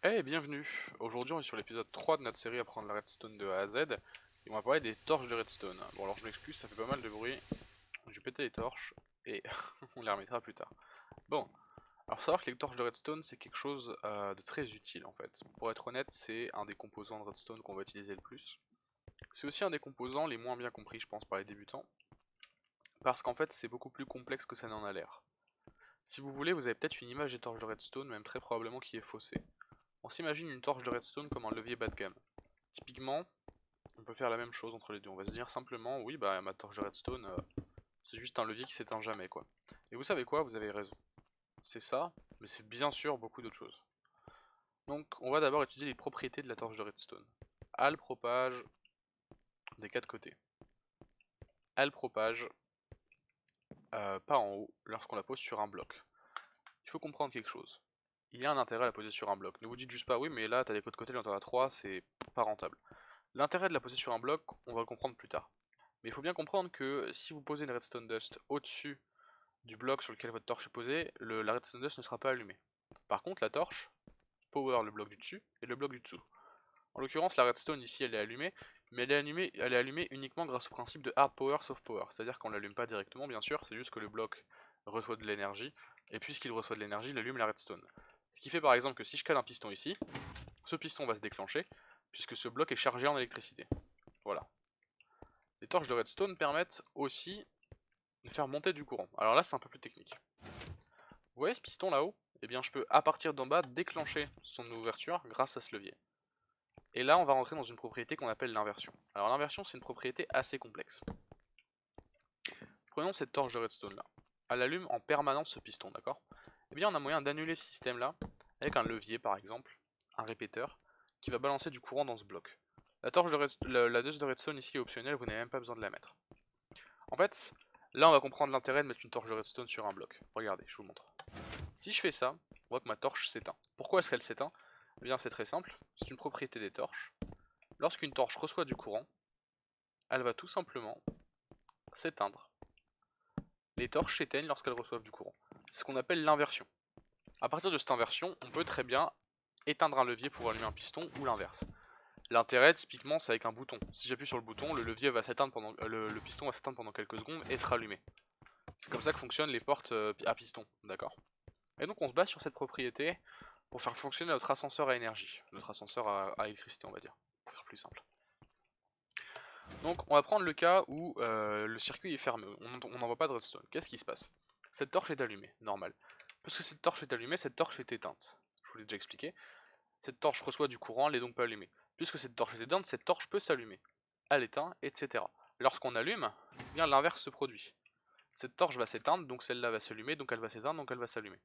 Bienvenue! Aujourd'hui on est sur l'épisode 3 de notre série Apprendre la redstone de A à Z et on va parler des torches de redstone. Bon alors je m'excuse, ça fait pas mal de bruit, j'ai pété les torches et on les remettra plus tard. Bon, alors faut savoir que les torches de redstone c'est quelque chose de très utile en fait. Pour être honnête, c'est un des composants de redstone qu'on va utiliser le plus. C'est aussi un des composants les moins bien compris je pense par les débutants, parce qu'en fait c'est beaucoup plus complexe que ça n'en a l'air. Si vous voulez, vous avez peut-être une image des torches de redstone, même très probablement qui est faussée. On s'imagine une torche de redstone comme un levier bas de gamme. Typiquement, on peut faire la même chose entre les deux. On va se dire simplement, oui, bah ma torche de redstone, c'est juste un levier qui s'éteint jamais, quoi. Et vous savez quoi, vous avez raison. C'est ça, mais c'est bien sûr beaucoup d'autres choses. Donc, on va d'abord étudier les propriétés de la torche de redstone. Elle propage des quatre côtés. Elle propage pas en haut lorsqu'on la pose sur un bloc. Il faut comprendre quelque chose. Il y a un intérêt à la poser sur un bloc. Ne vous dites juste pas, oui, mais là, t'as des côtés de côté, là, t'en as 3, c'est pas rentable. L'intérêt de la poser sur un bloc, on va le comprendre plus tard. Mais il faut bien comprendre que si vous posez une redstone dust au-dessus du bloc sur lequel votre torche est posée, la redstone dust ne sera pas allumée. Par contre, la torche power le bloc du dessus et le bloc du dessous. En l'occurrence, la redstone ici elle est allumée, mais elle est allumée uniquement grâce au principe de hard power soft power. C'est-à-dire qu'on l'allume pas directement, bien sûr, c'est juste que le bloc reçoit de l'énergie, et puisqu'il reçoit de l'énergie, il allume la redstone. Ce qui fait par exemple que si je cale un piston ici, ce piston va se déclencher, puisque ce bloc est chargé en électricité. Voilà. Les torches de redstone permettent aussi de faire monter du courant. Alors là, c'est un peu plus technique. Vous voyez ce piston là-haut? Eh bien, je peux, à partir d'en bas, déclencher son ouverture grâce à ce levier. Et là, on va rentrer dans une propriété qu'on appelle l'inversion. Alors l'inversion, c'est une propriété assez complexe. Prenons cette torche de redstone là. Elle allume en permanence ce piston, d'accord? Eh bien, on a moyen d'annuler ce système là avec un levier, par exemple, un répéteur, qui va balancer du courant dans ce bloc. La torche de la dose de redstone ici est optionnelle, vous n'avez même pas besoin de la mettre. En fait, là on va comprendre l'intérêt de mettre une torche de redstone sur un bloc. Regardez, je vous montre. Si je fais ça, on voit que ma torche s'éteint. Pourquoi est-ce qu'elle s'éteint? Eh bien c'est très simple, c'est une propriété des torches. Lorsqu'une torche reçoit du courant, elle va tout simplement s'éteindre. Les torches s'éteignent lorsqu'elles reçoivent du courant. C'est ce qu'on appelle l'inversion. À partir de cette inversion, on peut très bien éteindre un levier pour allumer un piston ou l'inverse. L'intérêt, typiquement, c'est avec un bouton. Si j'appuie sur le bouton, le levier va s'éteindre pendant, le piston va s'éteindre pendant quelques secondes et sera allumé. C'est comme ça que fonctionnent les portes à piston, d'accord? Et donc on se base sur cette propriété pour faire fonctionner notre ascenseur à énergie, notre ascenseur à électricité on va dire, pour faire plus simple. Donc on va prendre le cas où le circuit est fermé, on n'envoie pas de redstone. Qu'est-ce qui se passe? Cette torche est allumée, normal. Parce que cette torche est allumée, cette torche est éteinte. Je vous l'ai déjà expliqué. Cette torche reçoit du courant, elle n'est donc pas allumée. Puisque cette torche est éteinte, cette torche peut s'allumer. Elle éteint, etc. Lorsqu'on allume, eh bien l'inverse se produit. Cette torche va s'éteindre, donc celle-là va s'allumer, donc elle va s'éteindre, donc elle va s'allumer.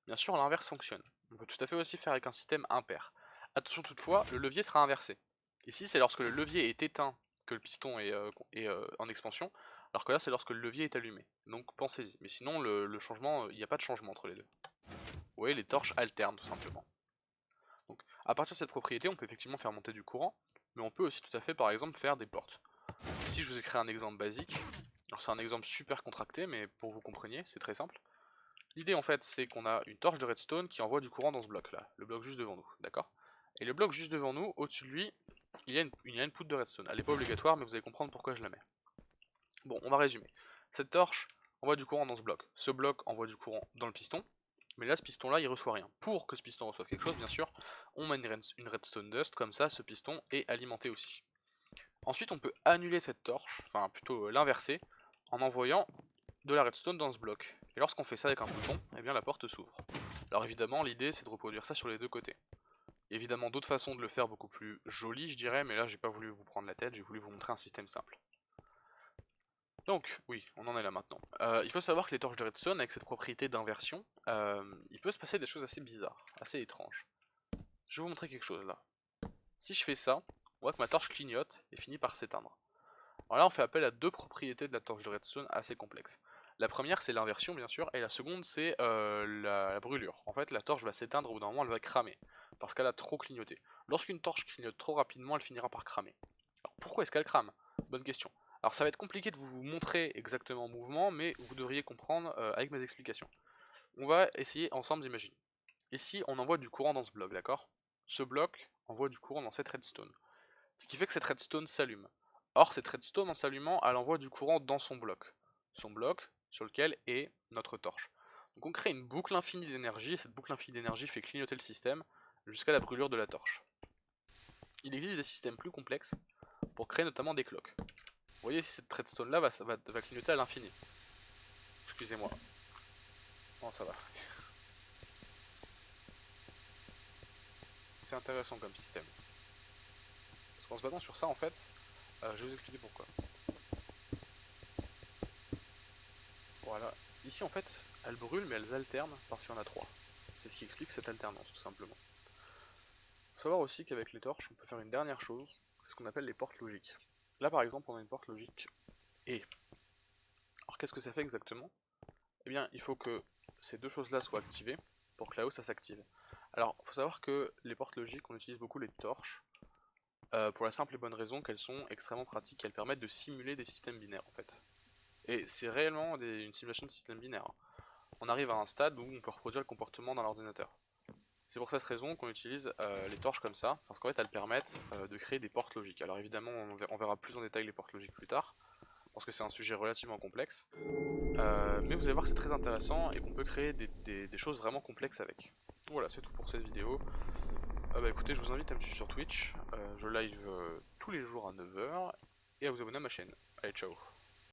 Bien sûr, l'inverse fonctionne. On peut tout à fait aussi faire avec un système impair. Attention toutefois, le levier sera inversé. Ici, c'est lorsque le levier est éteint que le piston est en expansion, alors que là, c'est lorsque le levier est allumé. Donc pensez-y. Mais sinon, le changement, il n'y a pas de changement entre les deux. Vous voyez, les torches alternent tout simplement. Donc, à partir de cette propriété, on peut effectivement faire monter du courant, mais on peut aussi tout à fait, par exemple, faire des portes. Ici, je vous ai créé un exemple basique. Alors, c'est un exemple super contracté, mais pour que vous compreniez, c'est très simple. L'idée en fait c'est qu'on a une torche de redstone qui envoie du courant dans ce bloc là, le bloc juste devant nous, d'accord? Et le bloc juste devant nous, au-dessus de lui, il y a une poutre de redstone. Elle n'est pas obligatoire mais vous allez comprendre pourquoi je la mets. Bon, on va résumer. Cette torche envoie du courant dans ce bloc. Ce bloc envoie du courant dans le piston, mais là ce piston là il reçoit rien. Pour que ce piston reçoive quelque chose bien sûr, on met une redstone dust, comme ça ce piston est alimenté aussi. Ensuite on peut annuler cette torche, enfin plutôt l'inverser, en envoyant de la redstone dans ce bloc. Et lorsqu'on fait ça avec un bouton, eh bien la porte s'ouvre. Alors évidemment, l'idée c'est de reproduire ça sur les deux côtés. Il y a évidemment d'autres façons de le faire beaucoup plus jolies, je dirais, mais là j'ai pas voulu vous prendre la tête, j'ai voulu vous montrer un système simple. Donc, oui, on en est là maintenant. Il faut savoir que les torches de redstone, avec cette propriété d'inversion, il peut se passer des choses assez bizarres, assez étranges. Je vais vous montrer quelque chose là. Si je fais ça, on voit que ma torche clignote et finit par s'éteindre. Alors là, on fait appel à deux propriétés de la torche de redstone assez complexes. La première, c'est l'inversion, bien sûr, et la seconde, c'est la brûlure. En fait, la torche va s'éteindre, au bout d'un moment, elle va cramer, parce qu'elle a trop clignoté. Lorsqu'une torche clignote trop rapidement, elle finira par cramer. Alors pourquoi est-ce qu'elle crame? Bonne question. Alors ça va être compliqué de vous montrer exactement en mouvement, mais vous devriez comprendre avec mes explications. On va essayer ensemble d'imaginer. Ici, on envoie du courant dans ce bloc, d'accord? ce bloc envoie du courant dans cette redstone. Ce qui fait que cette redstone s'allume. Or, cette redstone, en s'allumant, elle envoie du courant dans son bloc. Son bloc sur lequel est notre torche. Donc on crée une boucle infinie d'énergie, et cette boucle infinie d'énergie fait clignoter le système jusqu'à la brûlure de la torche. Il existe des systèmes plus complexes pour créer notamment des cloques. Vous voyez, si cette redstone là va clignoter à l'infini. Excusez-moi. Bon, ça va. C'est intéressant comme système. Parce qu'en se basant sur ça, en fait, je vais vous expliquer pourquoi. Voilà. Ici, en fait, elles brûlent, mais elles alternent parce qu'il y en a 3. C'est ce qui explique cette alternance, tout simplement. Faut savoir aussi qu'avec les torches, on peut faire une dernière chose, c'est ce qu'on appelle les portes logiques. Là, par exemple, on a une porte logique E. Alors, qu'est-ce que ça fait exactement? Eh bien, il faut que ces deux choses-là soient activées pour que là-haut, ça s'active. Alors, il faut savoir que les portes logiques, on utilise beaucoup les torches, pour la simple et bonne raison qu'elles sont extrêmement pratiques, elles permettent de simuler des systèmes binaires, en fait. Et c'est réellement une simulation de système binaire. On arrive à un stade où on peut reproduire le comportement dans l'ordinateur. C'est pour cette raison qu'on utilise les torches comme ça, parce qu'en fait elles permettent de créer des portes logiques. Alors évidemment on verra plus en détail les portes logiques plus tard, parce que c'est un sujet relativement complexe. Mais vous allez voir que c'est très intéressant et qu'on peut créer des choses vraiment complexes avec. Voilà, c'est tout pour cette vidéo. Bah écoutez, je vous invite à me suivre sur Twitch, je live tous les jours à 9 h, et à vous abonner à ma chaîne. Allez, ciao.